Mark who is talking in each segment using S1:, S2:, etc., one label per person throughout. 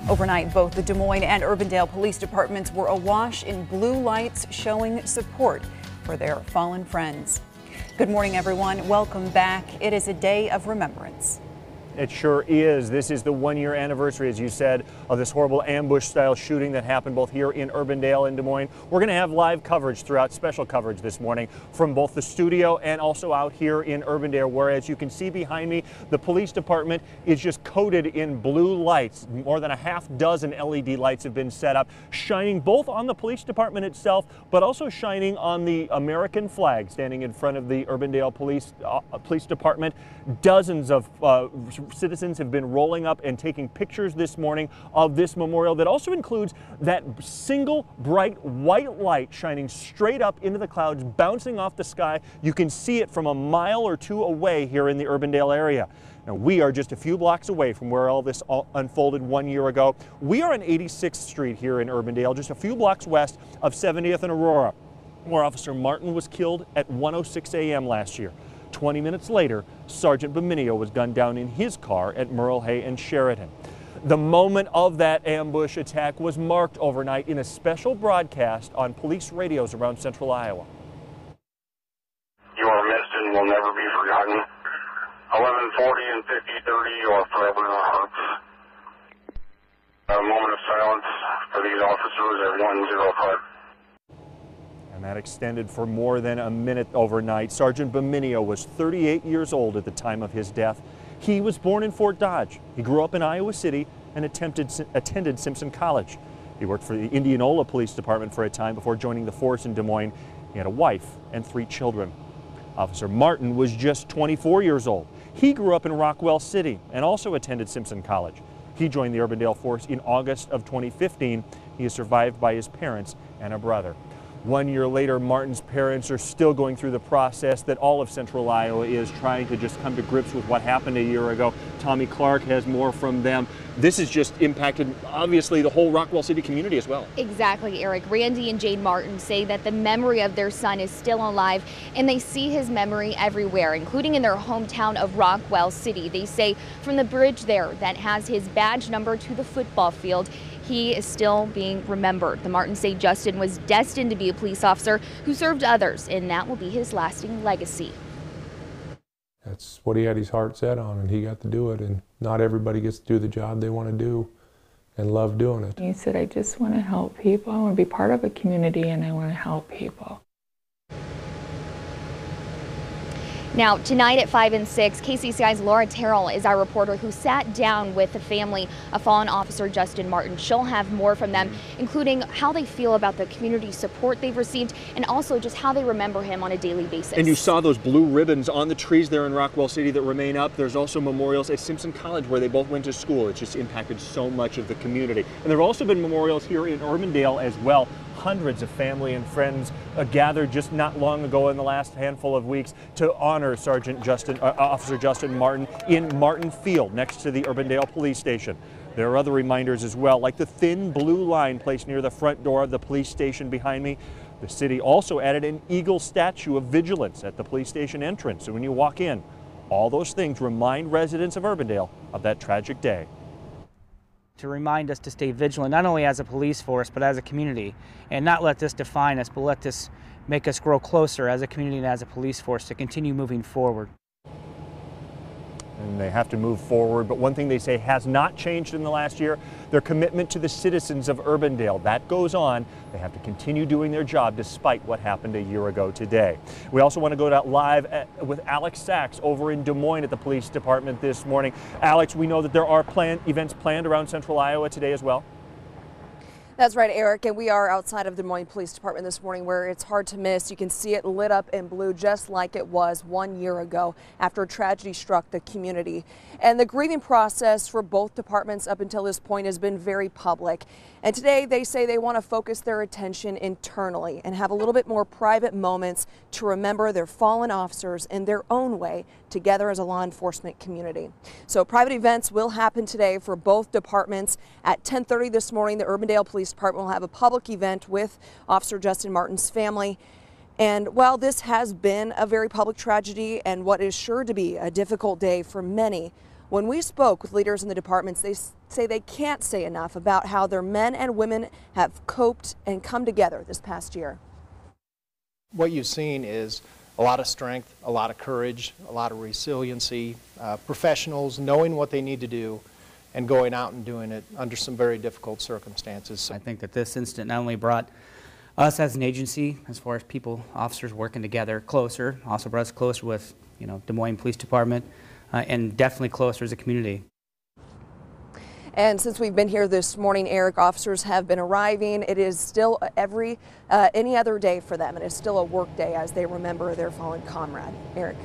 S1: Overnight, both the Des Moines and Urbandale police departments were awash in blue lights showing support for their fallen friends. Good morning, everyone. Welcome back. It is a day of remembrance.
S2: It sure is. This is the one-year anniversary, as you said, of this horrible ambush-style shooting that happened both here in Urbandale and Des Moines. We're going to have live coverage throughout, special coverage this morning from both the studio and also out here in Urbandale, where, as you can see behind me, the police department is just coated in blue lights. More than a half dozen LED lights have been set up, shining both on the police department itself, but also shining on the American flag standing in front of the Urbandale Police Department. Dozens of citizens have been rolling up and taking pictures this morning of this memorial that also includes that single bright white light shining straight up into the clouds, bouncing off the sky. You can see it from a mile or two away here in the Urbandale area. Now, we are just a few blocks away from where all this unfolded 1 year ago. We are on 86th Street here in Urbandale, just a few blocks west of 70th and Aurora, where Officer Martin was killed at 1:06 a.m. last year. 20 minutes later, Sergeant Beminio was gunned down in his car at Merle Hay and Sheridan. The moment of that ambush attack was marked overnight in a special broadcast on police radios around central Iowa.
S3: You are missed and will never be forgotten. 1140 and 5030, you are forever in our hearts. A moment of silence for these officers at 105.
S2: And that extended for more than a minute overnight. Sergeant Beminio was 38 years old at the time of his death. He was born in Fort Dodge. He grew up in Iowa City and attended Simpson College. He worked for the Indianola Police Department for a time before joining the force in Des Moines. He had a wife and 3 children. Officer Martin was just 24 years old. He grew up in Rockwell City and also attended Simpson College. He joined the Urbandale force in August of 2015. He is survived by his parents and a brother. 1 year later, Martin's parents are still going through the process that all of central Iowa is, trying to just come to grips with what happened a year ago. Tommy Clark has more from them. This has just impacted, obviously, the whole Rockwell City community as well.
S4: Exactly, Eric. Randy and Jade Martin say that the memory of their son is still alive, and they see his memory everywhere, including in their hometown of Rockwell City. They say from the bridge there that has his badge number to the football field, he is still being remembered. The Martins say Justin was destined to be a police officer who served others, and that will be his lasting legacy.
S5: That's what he had his heart set on, and he got to do it, and not everybody gets to do the job they want to do and love doing it.
S6: He said, I just want to help people. I want to be part of a community, and I want to help people.
S4: Now, tonight at 5 and 6, KCCI's Laura Terrell is our reporter who sat down with the family of fallen officer Justin Martin. She'll have more from them, including how they feel about the community support they've received and also just how they remember him on a daily basis.
S2: And you saw those blue ribbons on the trees there in Rockwell City that remain up. There's also memorials at Simpson College where they both went to school. It's just impacted so much of the community. And there have also been memorials here in Urbandale as well. Hundreds of family and friends gathered just not long ago in the last handful of weeks to honor Officer Justin Martin in Martin Field next to the Urbandale Police Station. There are other reminders as well, like the thin blue line placed near the front door of the police station behind me. The city also added an eagle statue of vigilance at the police station entrance. So when you walk in, all those things remind residents of Urbandale of that tragic day.
S7: To remind us to stay vigilant, not only as a police force, but as a community, and not let this define us, but let this make us grow closer as a community and as a police force to continue moving forward.
S2: And they have to move forward, but one thing they say has not changed in the last year, their commitment to the citizens of Urbandale. That goes on. They have to continue doing their job despite what happened a year ago today. We also want to go live with Alex Sachs over in Des Moines at the police department this morning. Alex, we know that there are events planned around central Iowa today as well.
S8: That's right, Eric, and we are outside of the Des Moines Police Department this morning where it's hard to miss. You can see it lit up in blue just like it was 1 year ago after a tragedy struck the community. And the grieving process for both departments up until this point has been very public. And today they say they want to focus their attention internally and have a little bit more private moments to remember their fallen officers in their own way together as a law enforcement community. So private events will happen today for both departments. At 10:30 this morning, the Urbandale Police Department will have a public event with Officer Justin Martin's family. And while this has been a very public tragedy and what is sure to be a difficult day for many, When we spoke with leaders in the departments, they say they can't say enough about how their men and women have coped and come together this past year.
S9: What you've seen is a lot of strength, a lot of courage, a lot of resiliency, professionals knowing what they need to do and going out and doing it under some very difficult circumstances.
S7: I think that this incident not only brought us as an agency, as far as people, officers working together closer, also brought us closer with, Des Moines Police Department, and definitely closer as a community.
S8: And since we've been here this morning, Eric, officers have been arriving. It is still any other day for them, and it's still a work day as they remember their fallen comrade. Eric.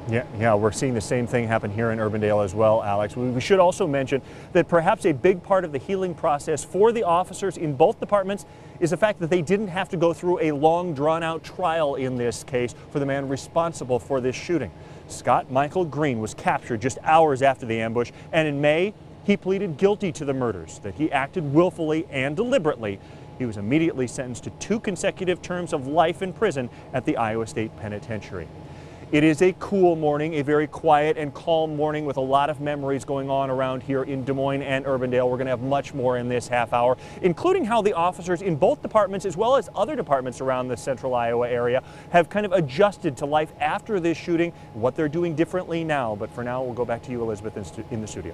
S2: Yeah, we're seeing the same thing happen here in Urbandale as well, Alex. We should also mention that perhaps a big part of the healing process for the officers in both departments is the fact that they didn't have to go through a long, drawn-out trial in this case for the man responsible for this shooting. Scott Michael Green was captured just hours after the ambush, and in May, he pleaded guilty to the murders, that he acted willfully and deliberately. He was immediately sentenced to 2 consecutive terms of life in prison at the Iowa State Penitentiary. It is a cool morning, a very quiet and calm morning with a lot of memories going on around here in Des Moines and Urbandale. We're going to have much more in this half hour, including how the officers in both departments, as well as other departments around the central Iowa area, have kind of adjusted to life after this shooting, what they're doing differently now. But for now, we'll go back to you, Elizabeth, in the studio.